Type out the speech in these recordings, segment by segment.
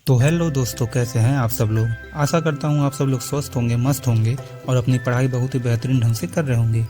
तो हेलो दोस्तों, कैसे हैं आप सब लोग। आशा करता हूं आप सब लोग स्वस्थ होंगे, मस्त होंगे और अपनी पढ़ाई बहुत ही बेहतरीन ढंग से कर रहे होंगे।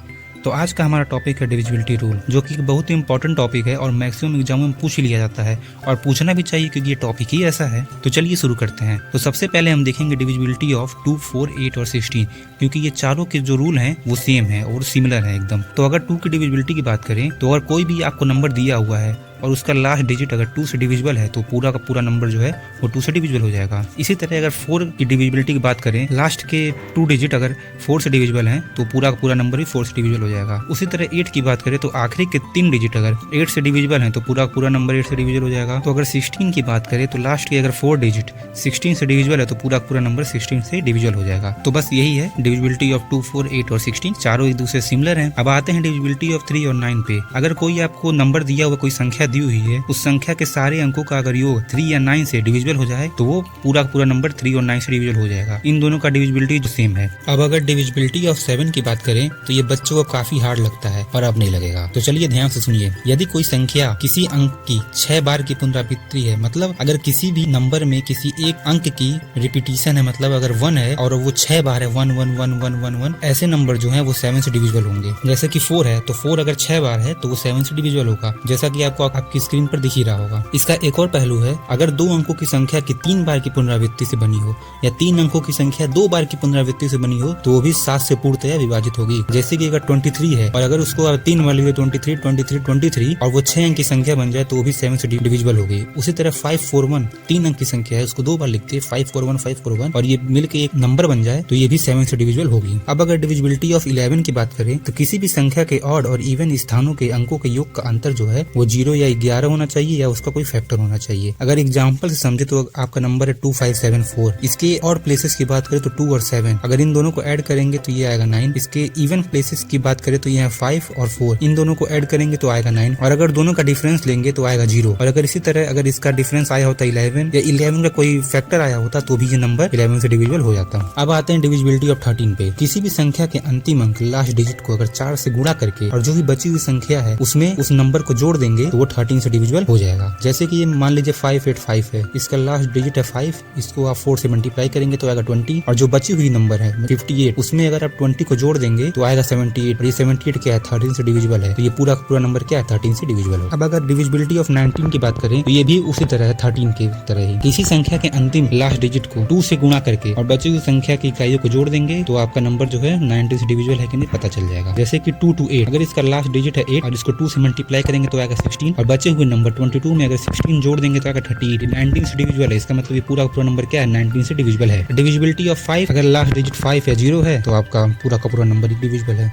तो आज का हमारा टॉपिक है डिविजिबिलिटी रूल, जो कि एक बहुत ही इंपॉर्टेंट टॉपिक है और मैक्सिमम एग्जामों में पूछ लिया जाता है और पूछना भी चाहिए क्योंकि ये टॉपिक ही ऐसा है। तो चलिए शुरू करते हैं। तो सबसे पहले हम देखेंगे डिविजिबिलिटी ऑफ 2, 4, 8 और 16, क्योंकि ये चारों के जो रूल हैं वो सेम है और सिमिलर है एकदम। तो अगर 2 की डिविजिबिलिटी की बात करें तो अगर कोई भी आपको नंबर दिया हुआ है और उसका लास्ट डिजिट अगर 2 से डिविजिबल है तो पूरा का पूरा नंबर जो है वो 2 से डिविजिबल हो जाएगा। इसी तरह अगर 4 की डिविजिबिलिटी की बात करें, लास्ट के 2 डिजिट अगर 4 से डिविजिबल हैं तो पूरा का पूरा नंबर भी 4 से डिविजिबल हो जाएगा। उसी तरह 8 की बात करें तो आखिरी के 3 डिजिट अगर 8 से डिविजिबल हैं तो पूरा का पूरा नंबर 8 से डिविजिबल हो जाएगा। तो अगर 16 की बात करें तो लास्ट के अगर 4 डिजिट 16 से डिविजिबल है तो पूरा का पूरा नंबर 16 से डिविजिबल हो जाएगा। तो बस यही है डिविजिबिलिटी ऑफ 2, 4, 8 और 16, चारों एक दूसरे सिमिलर हैं। अब आते हैं डिविजिबिलिटी ऑफ 3 और 9 पे। अगर कोई आपको नंबर दिया हुआ, कोई संख्या दी हुई है, उस संख्या के सारे अंकों का अगर योग 3 या 9 से डिविजिबल हो जाए तो वो पूरा पूरा नंबर 3 और 9 से डिविजिबल हो जाएगा। इन दोनों का डिविजिबिलिटी जो सेम है। अब अगर डिविजिबिलिटी ऑफ 7 की बात करें तो ये बच्चों को काफी हार्ड लगता है, पर अब नहीं लगेगा। तो चलिए ध्यान से सुनिए। यदि कोई संख्या किसी अंक की 6 बार की पुनरावृत्ति है, मतलब अगर किसी भी नंबर में किसी एक अंक की रिपीटिशन है, मतलब अगर 1 है और वो 6 बार है 1 1 1 1 1 1, ऐसे नंबर जो है वो 7 से डिविजिबल होंगे। जैसे कि 4 है तो 4 अगर 6 बार है तो वो 7 से डिविजिबल होगा, जैसा कि आपको आपकी स्क्रीन पर दिख ही रहा होगा। इसका एक और पहलू है, अगर 2 अंकों की संख्या की 3 बार की पुनरावृत्ति से बनी हो या 3 अंकों की संख्या 2 बार की पुनरावृत्ति से बनी हो तो वो भी 7 से पूर्णतया विभाजित होगी। जैसे कि अगर 23 है और अगर उसको 3 वैल्यू है 23 23 23 और वो 6 अंक की संख्या बन जाए तो वो भी 7 से डिविजिबल होगी। उसी तरह 541 3 अंक की संख्या है, उसको 2 बार लिखते हैं 541 541 और ये मिलकर एक नंबर बन जाए तो ये भी 7 से डिविजिबल होगी। अब अगर डिविजिबिलिटी ऑफ 11 की बात करें तो किसी भी संख्या के ऑड और इवन स्थानों के अंकों के योग का अंतर जो है वो 0 या 11 होना चाहिए या उसका कोई फैक्टर होना चाहिए। अगर एग्जांपल से समझे तो आपका नंबर है 2574। इसके और प्लेसेस की बात करें तो 2 और 7, अगर इन दोनों को ऐड करेंगे तो ये आएगा 9। इसके इवन प्लेसेस की बात करें तो ये है 5 और 4, इन दोनों को ऐड करेंगे तो आएगा 9 और अगर दोनों का डिफरेंस लेंगे तो आएगा 0। और अगर इसी तरह अगर इसका डिफरेंस आया होता 11 या 11 का कोई फैक्टर आया होता तो भी ये नंबर 11 से डिविजिबल हो जाता। अब आते हैं डिविजिबिलिटी ऑफ 13 पे। किसी भी संख्या के अंतिम अंक लास्ट डिजिट को अगर 4 से गुणा करके और जो भी बची हुई संख्या है उसमें उस नंबर को जोड़ देंगे तो वो 13 से डिविजिबल हो जाएगा। जैसे कि ये मान लीजिए 585 है, इसका लास्ट डिजिट है 5, इसको आप 4 से मल्टीप्लाई करेंगे तो आएगा 20 और जो बची हुई नंबर है 58, उसमें अगर आप 20 को जोड़ देंगे तो आएगा 78 और ये 78 क्या है 13 से डिविजिबल है, तो ये पूरा पूरा नंबर क्या है 13 से डिविजिबल है। अब अगर डिविजिबिलिटी ऑफ 19 की बात करें तो ये भी उसी तरह है 13 की तरह ही। किसी संख्या के अंतिम लास्ट डिजिट को 2 से गुणा करके और बची हुई संख्या की इकाइयों को जोड़ देंगे तो आपका नंबर जो है 19 से डिविजिबल है कि नहीं पता चल जाएगा। जैसे कि 2 to 8, अगर इसका लास्ट डिजिट है 8 और इसको 2 से मल्टीप्लाई करेंगे तो आएगा 16 और बचे हुए नंबर 22 में अगर 16 जोड़ देंगे तो आएगा 38। 19 से डिविजिबल है, इसका मतलब ये पूरा पूरा नंबर क्या है 19 से डिविजिबल है। डिविजिबिलिटी ऑफ 5, अगर लास्ट डिजिट 5 या 0 है तो आपका पूरा का पूरा नंबर डिविजिबल है।